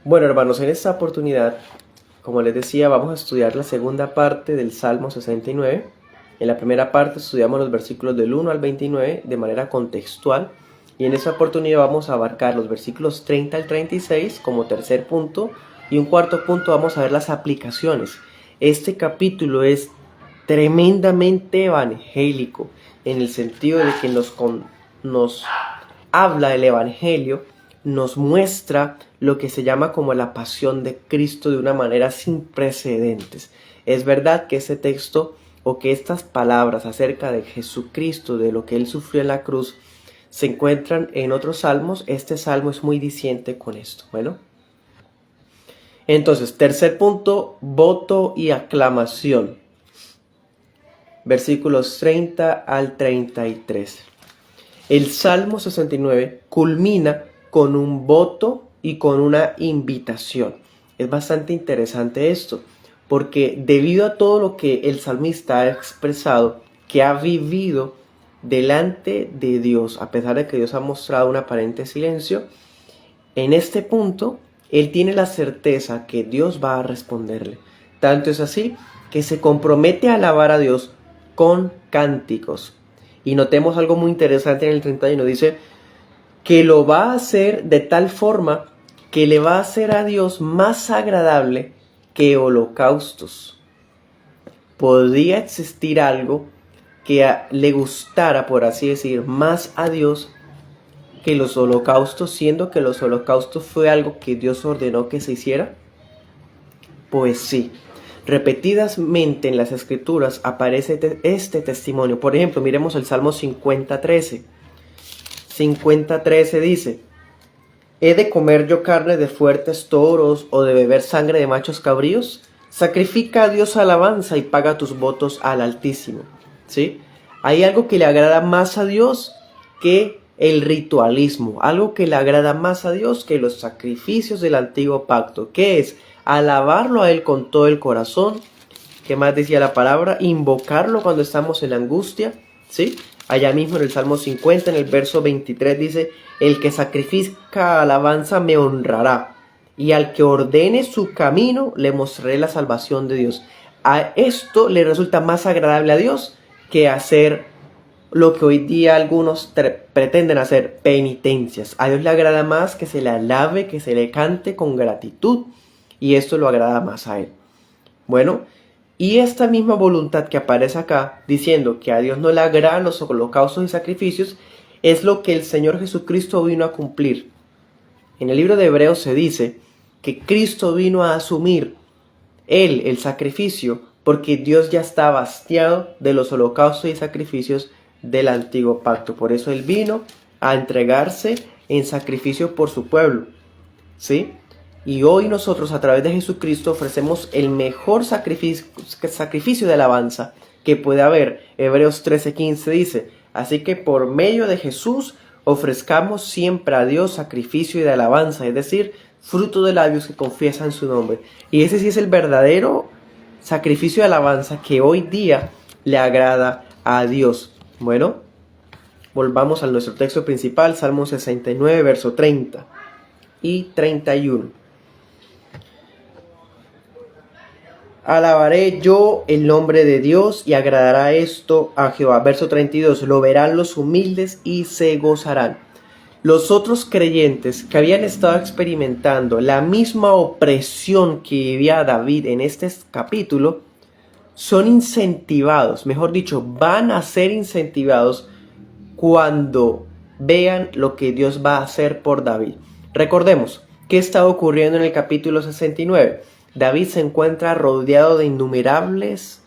Bueno, hermanos, en esta oportunidad, como les decía, vamos a estudiar la segunda parte del Salmo 69. En la primera parte estudiamos los versículos del 1 al 29 de manera contextual. Y en esta oportunidad vamos a abarcar los versículos 30 al 36 como tercer punto. Y un cuarto punto vamos a ver las aplicaciones. Este capítulo es tremendamente evangélico, en el sentido de que nos habla del evangelio, nos muestra lo que se llama como la pasión de Cristo de una manera sin precedentes. Es verdad que ese texto o que estas palabras acerca de Jesucristo, de lo que Él sufrió en la cruz, se encuentran en otros salmos. Este salmo es muy diciente con esto. Bueno, entonces, tercer punto, voto y aclamación. Versículos 30 al 33. El Salmo 69 culmina con un voto y con una invitación. Es bastante interesante esto, porque debido a todo lo que el salmista ha expresado, que ha vivido delante de Dios, a pesar de que Dios ha mostrado un aparente silencio, en este punto él tiene la certeza que Dios va a responderle. Tanto es así que se compromete a alabar a Dios con cánticos. Y notemos algo muy interesante en el 31, dice que lo va a hacer de tal forma que le va a hacer a Dios más agradable que holocaustos. Podría existir algo que le gustara, por así decir, más a Dios que los holocaustos, siendo que los holocaustos fue algo que Dios ordenó que se hiciera. Pues sí, repetidamente en las escrituras aparece este testimonio. Por ejemplo, miremos el Salmo 50:13. 50:13 dice: ¿he de comer yo carne de fuertes toros o de beber sangre de machos cabríos? Sacrifica a Dios alabanza y paga tus votos al Altísimo. ¿Sí? Hay algo que le agrada más a Dios que el ritualismo, algo que le agrada más a Dios que los sacrificios del antiguo pacto, que es alabarlo a Él con todo el corazón. ¿Qué más decía la palabra? Invocarlo cuando estamos en angustia, ¿sí? Allá mismo en el Salmo 50, en el verso 23 dice: el que sacrifica alabanza me honrará, y al que ordene su camino le mostraré la salvación de Dios. A esto le resulta más agradable a Dios que hacer lo que hoy día algunos pretenden hacer, penitencias. A Dios le agrada más que se le alabe, que se le cante con gratitud, y esto lo agrada más a Él. Bueno, y esta misma voluntad que aparece acá, diciendo que a Dios no le agradan los holocaustos y sacrificios, es lo que el Señor Jesucristo vino a cumplir. En el libro de Hebreos se dice que Cristo vino a asumir Él el sacrificio, porque Dios ya estaba hastiado de los holocaustos y sacrificios del antiguo pacto. Por eso Él vino a entregarse en sacrificio por su pueblo, ¿sí? Y hoy nosotros, a través de Jesucristo, ofrecemos el mejor sacrificio de alabanza que puede haber. Hebreos 13:15 dice: así que por medio de Jesús ofrezcamos siempre a Dios sacrificio de alabanza, es decir, fruto de labios que confiesan su nombre. Y ese sí es el verdadero sacrificio de alabanza que hoy día le agrada a Dios. Bueno, volvamos a nuestro texto principal, Salmo 69, verso 30 y 31. Alabaré yo el nombre de Dios y agradará esto a Jehová. Verso 32. Lo verán los humildes y se gozarán. Los otros creyentes que habían estado experimentando la misma opresión que vivía David en este capítulo son incentivados, mejor dicho, van a ser incentivados cuando vean lo que Dios va a hacer por David. Recordemos, ¿qué está ocurriendo en el capítulo 69? David se encuentra rodeado de innumerables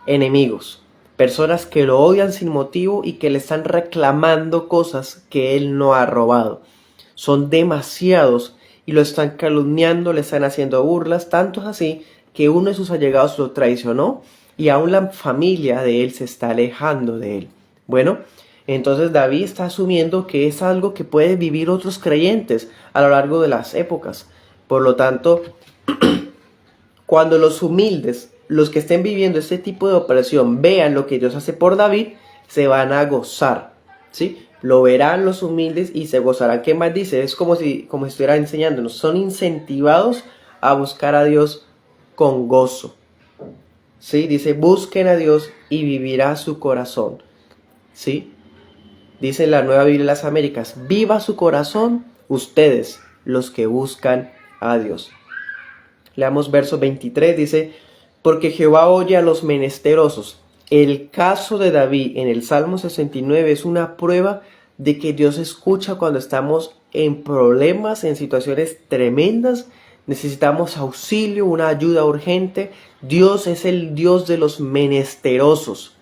enemigos, personas que lo odian sin motivo y que le están reclamando cosas que él no ha robado. Son demasiados y lo están calumniando, le están haciendo burlas, tanto es así que uno de sus allegados lo traicionó y aún la familia de él se está alejando de él. Bueno, entonces David está asumiendo que es algo que pueden vivir otros creyentes a lo largo de las épocas. Por lo tanto, cuando los humildes, los que estén viviendo este tipo de opresión, vean lo que Dios hace por David, se van a gozar, ¿sí? Lo verán los humildes y se gozarán. ¿Qué más dice? Es como si estuviera enseñándonos. Son incentivados a buscar a Dios con gozo. ¿Sí? Dice, busquen a Dios y vivirá su corazón. ¿Sí? Dice la Nueva Biblia de las Américas, viva su corazón ustedes, los que buscan a Dios. Leamos verso 23, dice, porque Jehová oye a los menesterosos. El caso de David en el Salmo 69 es una prueba de que Dios escucha cuando estamos en problemas, en situaciones tremendas, necesitamos auxilio, una ayuda urgente. Dios es el Dios de los menesterosos.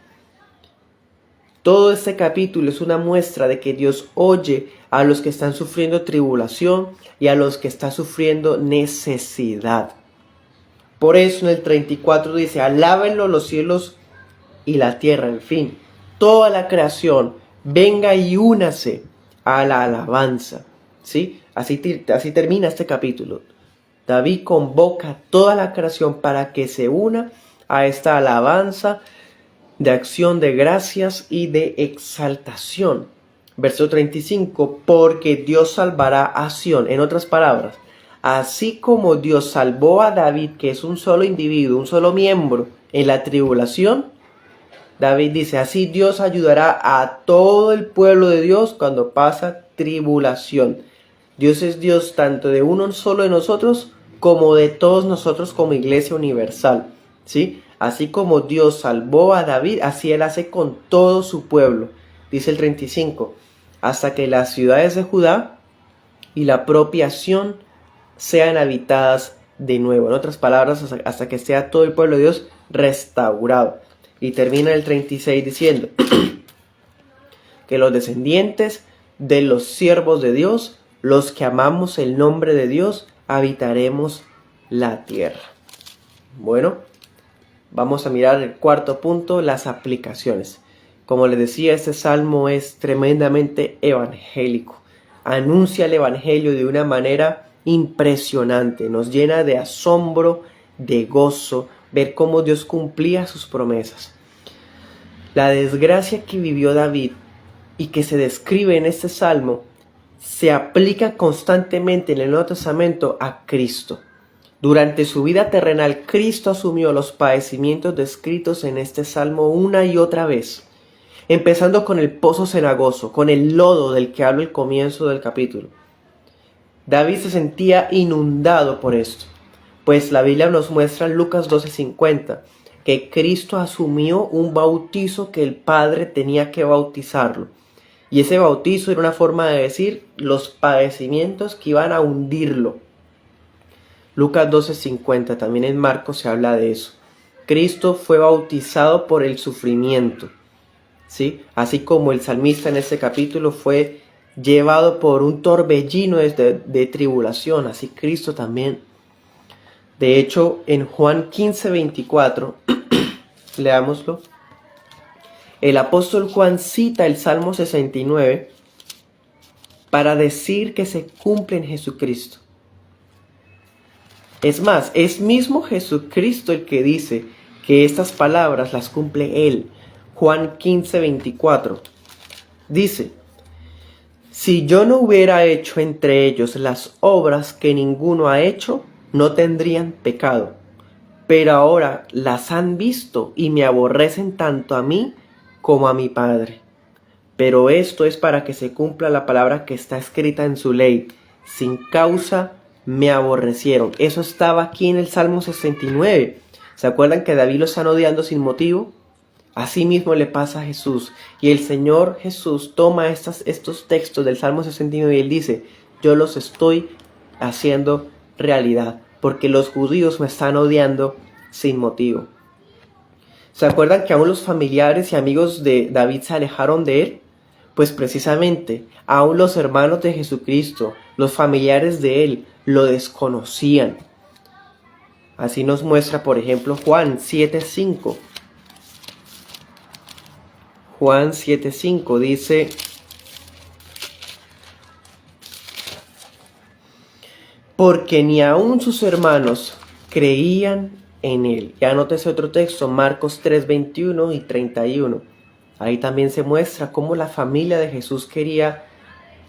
Todo este capítulo es una muestra de que Dios oye a los que están sufriendo tribulación y a los que están sufriendo necesidad. Por eso en el 34 dice, alábenlo los cielos y la tierra, en fin, toda la creación, venga y únase a la alabanza. ¿Sí? Así termina este capítulo. David convoca a toda la creación para que se una a esta alabanza de acción de gracias y de exaltación. Verso 35, porque Dios salvará a Sión. En otras palabras, así como Dios salvó a David, que es un solo individuo, un solo miembro, en la tribulación, David dice, así Dios ayudará a todo el pueblo de Dios cuando pasa tribulación. Dios es Dios tanto de uno solo de nosotros como de todos nosotros como iglesia universal. ¿Sí? Así como Dios salvó a David, así Él hace con todo su pueblo. Dice el 35, hasta que las ciudades de Judá y la propia Sión sean habitadas de nuevo. En otras palabras, hasta que sea todo el pueblo de Dios restaurado. Y termina el 36 diciendo que los descendientes de los siervos de Dios, los que amamos el nombre de Dios, habitaremos la tierra. Bueno, vamos a mirar el cuarto punto, las aplicaciones. Como les decía, este salmo es tremendamente evangélico. Anuncia el evangelio de una manera impresionante. Nos llena de asombro, de gozo, ver cómo Dios cumplía sus promesas. La desgracia que vivió David y que se describe en este salmo se aplica constantemente en el Nuevo Testamento a Cristo. Durante su vida terrenal, Cristo asumió los padecimientos descritos en este salmo una y otra vez, empezando con el pozo cenagoso, con el lodo del que habla el comienzo del capítulo. David se sentía inundado por esto, pues la Biblia nos muestra en Lucas 12:50 que Cristo asumió un bautizo que el Padre tenía que bautizarlo. Y ese bautizo era una forma de decir los padecimientos que iban a hundirlo. Lucas 12:50, también en Marcos se habla de eso. Cristo fue bautizado por el sufrimiento, ¿sí? Así como el salmista en este capítulo fue llevado por un torbellino de tribulación, así Cristo también. De hecho, en Juan 15:24, leámoslo, el apóstol Juan cita el Salmo 69 para decir que se cumple en Jesucristo. Es más, es mismo Jesucristo el que dice que estas palabras las cumple Él. Juan 15:24 dice, si yo no hubiera hecho entre ellos las obras que ninguno ha hecho, no tendrían pecado. Pero ahora las han visto y me aborrecen tanto a mí como a mi Padre. Pero esto es para que se cumpla la palabra que está escrita en su ley. Sin causa me aborrecieron. Eso estaba aquí en el Salmo 69. ¿Se acuerdan que David lo están odiando sin motivo? Así mismo le pasa a Jesús. Y el Señor Jesús toma estos textos del Salmo 69 y Él dice, yo los estoy haciendo realidad, porque los judíos me están odiando sin motivo. ¿Se acuerdan que aún los familiares y amigos de David se alejaron de él? Pues precisamente, aún los hermanos de Jesucristo, los familiares de él, lo desconocían. Así nos muestra, por ejemplo, Juan 7:5. Juan 7:5 dice, porque ni aun sus hermanos creían en él. Y anótese otro texto, Marcos 3:21 y 31. Ahí también se muestra cómo la familia de Jesús quería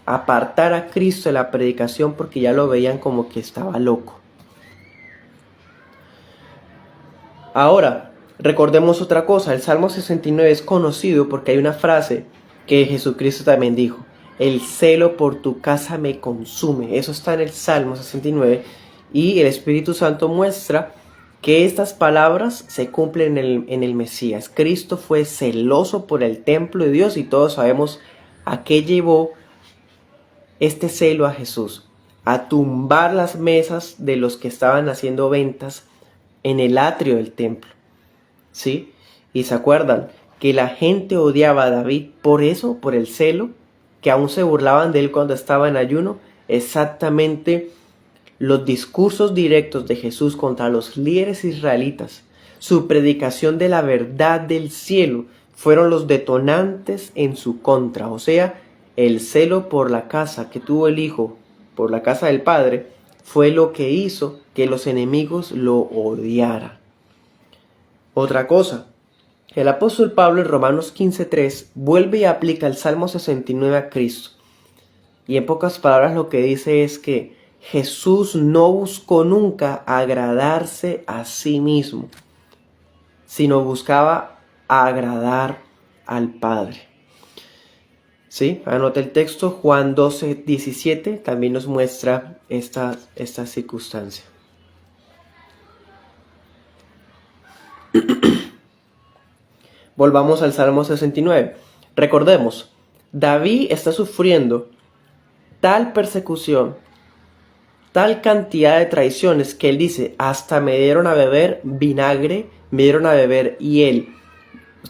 apartar a Cristo de la predicación porque ya lo veían como que estaba loco. Ahora, recordemos otra cosa, el Salmo 69 es conocido porque hay una frase que Jesucristo también dijo: el celo por tu casa me consume. Eso está en el Salmo 69 y el Espíritu Santo muestra que estas palabras se cumplen en el Mesías. Cristo fue celoso por el templo de Dios y todos sabemos a qué llevó este celo a Jesús: a tumbar las mesas de los que estaban haciendo ventas en el atrio del templo, ¿sí? Y se acuerdan que la gente odiaba a David por eso, por el celo, que aún se burlaban de él cuando estaba en ayuno. Exactamente los discursos directos de Jesús contra los líderes israelitas, su predicación de la verdad del cielo, fueron los detonantes en su contra. O sea, el celo por la casa que tuvo el Hijo, por la casa del Padre, fue lo que hizo que los enemigos lo odiaran. Otra cosa, el apóstol Pablo en Romanos 15:3 vuelve y aplica el Salmo 69 a Cristo. Y en pocas palabras lo que dice es que Jesús no buscó nunca agradarse a sí mismo, sino buscaba agradar al Padre. ¿Sí? Anota el texto, Juan 12:17 también nos muestra esta circunstancia. Volvamos al Salmo 69. Recordemos, David está sufriendo tal persecución, tal cantidad de traiciones, que él dice: hasta me dieron a beber vinagre, me dieron a beber hiel.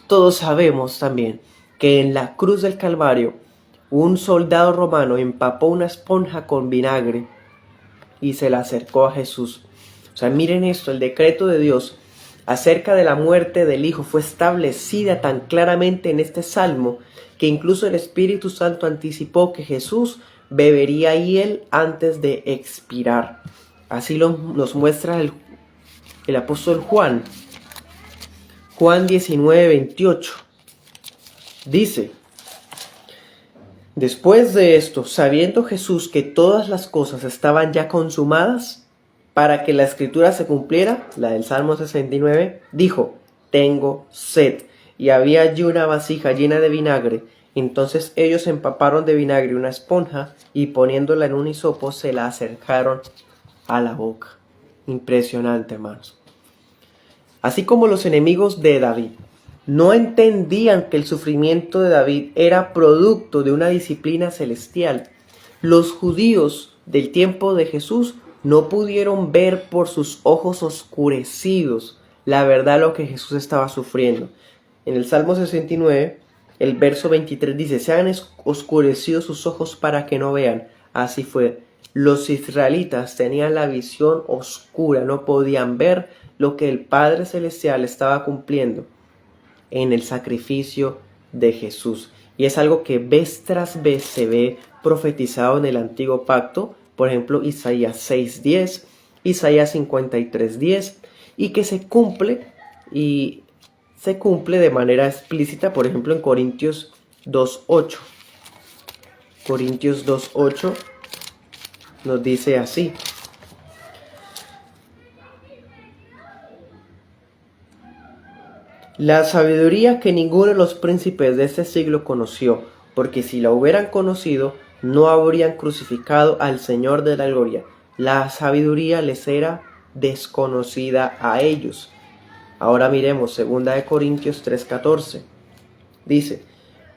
Todos sabemos también que en la cruz del Calvario un soldado romano empapó una esponja con vinagre y se la acercó a Jesús. O sea, miren esto, el decreto de Dios acerca de la muerte del Hijo fue establecida tan claramente en este salmo que incluso el Espíritu Santo anticipó que Jesús bebería hiel antes de expirar. Así nos muestra el apóstol Juan. Juan 19:28 dice: después de esto, sabiendo Jesús que todas las cosas estaban ya consumadas, para que la escritura se cumpliera, la del Salmo 69, dijo: tengo sed. Y había allí una vasija llena de vinagre. Entonces ellos empaparon de vinagre una esponja y poniéndola en un hisopo se la acercaron a la boca. Impresionante, hermanos. Así como los enemigos de David no entendían que el sufrimiento de David era producto de una disciplina celestial, los judíos del tiempo de Jesús no pudieron ver por sus ojos oscurecidos la verdad lo que Jesús estaba sufriendo. En el Salmo 69, el verso 23 dice: sean oscurecidos sus ojos para que no vean. Así fue. Los israelitas tenían la visión oscura, no podían ver lo que el Padre Celestial estaba cumpliendo en el sacrificio de Jesús. Y es algo que vez tras vez se ve profetizado en el Antiguo Pacto. Por ejemplo, Isaías 6:10, Isaías 53:10, y que se cumple de manera explícita, por ejemplo, en Corintios 2:8. Corintios 2:8 nos dice así: la sabiduría que ninguno de los príncipes de este siglo conoció, porque si la hubieran conocido, no habrían crucificado al Señor de la gloria. La sabiduría les era desconocida a ellos. Ahora miremos 2 Corintios 3:14. Dice: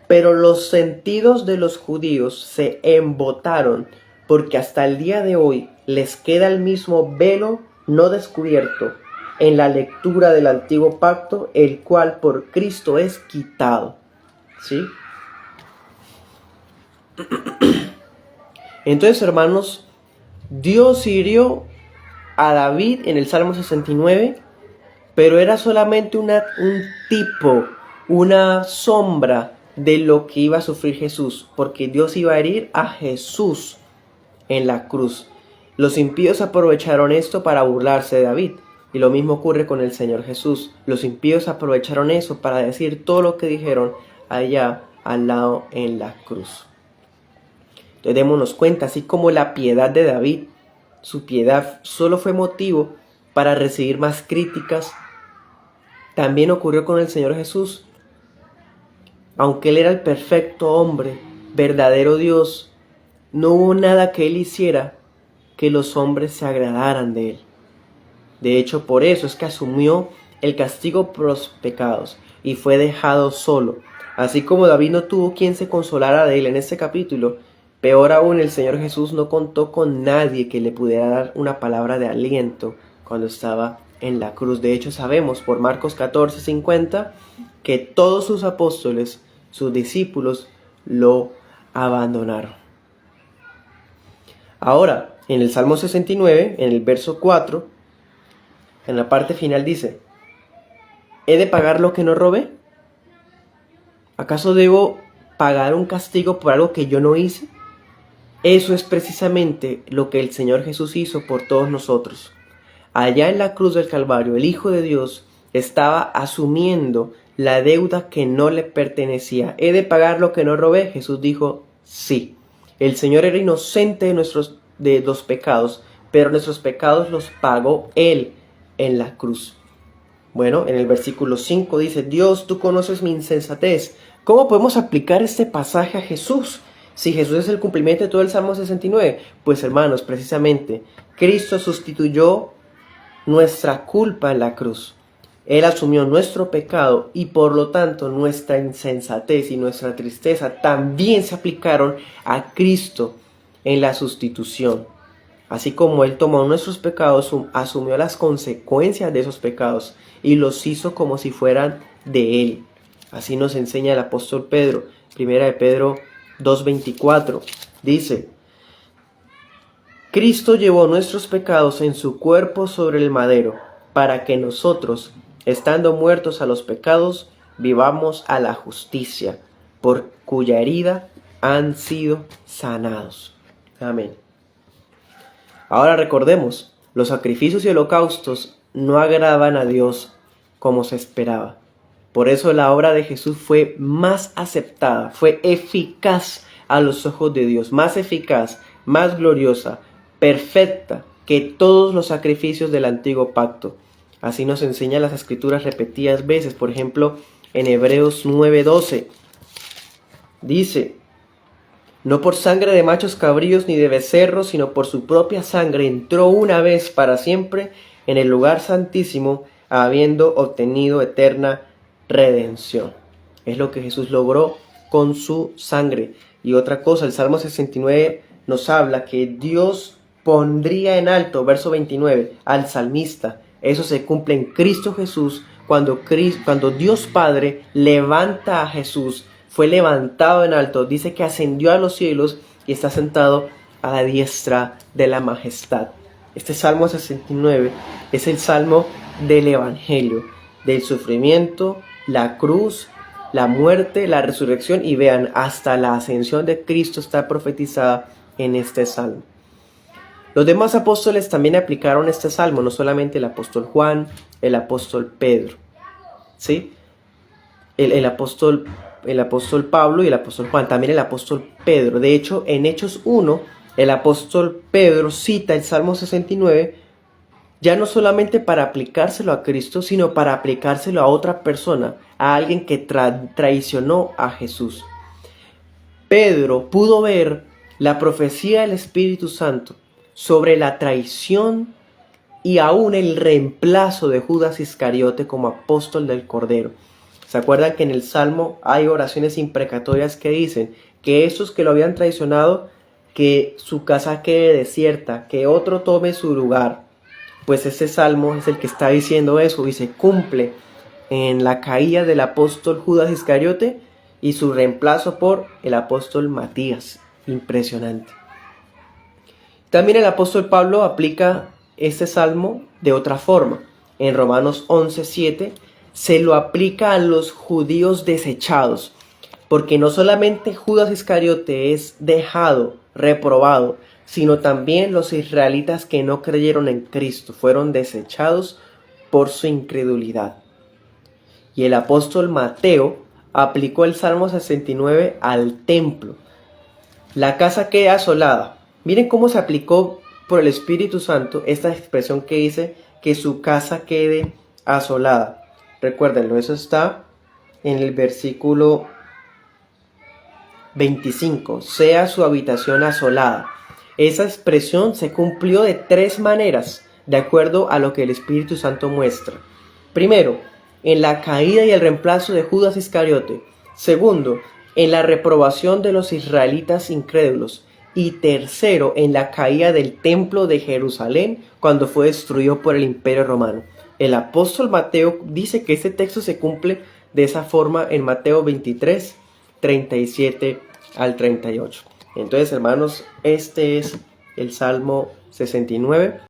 pero los sentidos de los judíos se embotaron, porque hasta el día de hoy les queda el mismo velo no descubierto en la lectura del antiguo pacto, el cual por Cristo es quitado. ¿Sí? Entonces, hermanos, Dios hirió a David en el Salmo 69, pero era solamente un tipo, una sombra de lo que iba a sufrir Jesús, porque Dios iba a herir a Jesús en la cruz. Los impíos aprovecharon esto para burlarse de David, y lo mismo ocurre con el Señor Jesús. Los impíos aprovecharon eso para decir todo lo que dijeron allá al lado en la cruz. Entonces démonos cuenta, así como la piedad de David, su piedad solo fue motivo para recibir más críticas, también ocurrió con el Señor Jesús. Aunque Él era el perfecto hombre, verdadero Dios, no hubo nada que Él hiciera que los hombres se agradaran de Él. De hecho, por eso es que asumió el castigo por los pecados y fue dejado solo. Así como David no tuvo quien se consolara de Él en este capítulo, peor aún, el Señor Jesús no contó con nadie que le pudiera dar una palabra de aliento cuando estaba en la cruz. De hecho, sabemos por Marcos 14:50 que todos sus apóstoles, sus discípulos, lo abandonaron. Ahora, en el Salmo 69, en el verso 4, en la parte final dice: ¿he de pagar lo que no robé? ¿Acaso debo pagar un castigo por algo que yo no hice? Eso es precisamente lo que el Señor Jesús hizo por todos nosotros. Allá en la cruz del Calvario, el Hijo de Dios estaba asumiendo la deuda que no le pertenecía. ¿He de pagar lo que no robé? Jesús dijo, sí. El Señor era inocente de los pecados, pero nuestros pecados los pagó Él en la cruz. Bueno, en el versículo 5 dice: Dios, tú conoces mi insensatez. ¿Cómo podemos aplicar este pasaje a Jesús? Si Jesús es el cumplimiento de todo el Salmo 69, pues hermanos, precisamente, Cristo sustituyó nuestra culpa en la cruz. Él asumió nuestro pecado y por lo tanto nuestra insensatez y nuestra tristeza también se aplicaron a Cristo en la sustitución. Así como Él tomó nuestros pecados, asumió las consecuencias de esos pecados y los hizo como si fueran de Él. Así nos enseña el apóstol Pedro. Primera de Pedro 2:24 dice: Cristo llevó nuestros pecados en su cuerpo sobre el madero, para que nosotros, estando muertos a los pecados, vivamos a la justicia, por cuya herida han sido sanados. Amén. Ahora recordemos, los sacrificios y holocaustos no agradaban a Dios como se esperaba. Por eso la obra de Jesús fue más aceptada, fue eficaz a los ojos de Dios, más eficaz, más gloriosa, perfecta que todos los sacrificios del antiguo pacto. Así nos enseñan las escrituras repetidas veces. Por ejemplo, en Hebreos 9:12 dice: no por sangre de machos cabríos ni de becerros, sino por su propia sangre entró una vez para siempre en el lugar santísimo, habiendo obtenido eterna redención. Es lo que Jesús logró con su sangre. Y otra cosa, el Salmo 69 nos habla que Dios pondría en alto, verso 29, al salmista. Eso se cumple en Cristo Jesús, cuando Dios Padre levanta a Jesús. Fue levantado en alto, dice que ascendió a los cielos y está sentado a la diestra de la majestad. Este Salmo 69 es el Salmo del Evangelio, del sufrimiento, la cruz, la muerte, la resurrección, y vean, hasta la ascensión de Cristo está profetizada en este Salmo. Los demás apóstoles también aplicaron este Salmo, no solamente el apóstol Juan, el apóstol Pedro, ¿sí? El apóstol Pablo y el apóstol Juan, también el apóstol Pedro. De hecho, en Hechos 1, el apóstol Pedro cita el Salmo 69, ya no solamente para aplicárselo a Cristo, sino para aplicárselo a otra persona, a alguien que traicionó a Jesús. Pedro pudo ver la profecía del Espíritu Santo sobre la traición y aún el reemplazo de Judas Iscariote como apóstol del Cordero. ¿Se acuerdan que en el Salmo hay oraciones imprecatorias que dicen que esos que lo habían traicionado, que su casa quede desierta, que otro tome su lugar? Pues este Salmo es el que está diciendo eso y se cumple en la caída del apóstol Judas Iscariote y su reemplazo por el apóstol Matías. Impresionante. También el apóstol Pablo aplica este Salmo de otra forma. En Romanos 11:7 se lo aplica a los judíos desechados, porque no solamente Judas Iscariote es dejado, reprobado, sino también los israelitas que no creyeron en Cristo fueron desechados por su incredulidad. Y el apóstol Mateo aplicó el Salmo 69 al templo. La casa queda asolada. Miren cómo se aplicó por el Espíritu Santo esta expresión que dice que su casa quede asolada. Recuérdenlo, eso está en el versículo 25. Sea su habitación asolada. Esa expresión se cumplió de 3 maneras, de acuerdo a lo que el Espíritu Santo muestra. Primero, en la caída y el reemplazo de Judas Iscariote. Segundo, en la reprobación de los israelitas incrédulos. Y tercero, en la caída del templo de Jerusalén cuando fue destruido por el Imperio Romano. El apóstol Mateo dice que este texto se cumple de esa forma en Mateo 23, 37 al 38. Entonces, hermanos, este es el Salmo 69.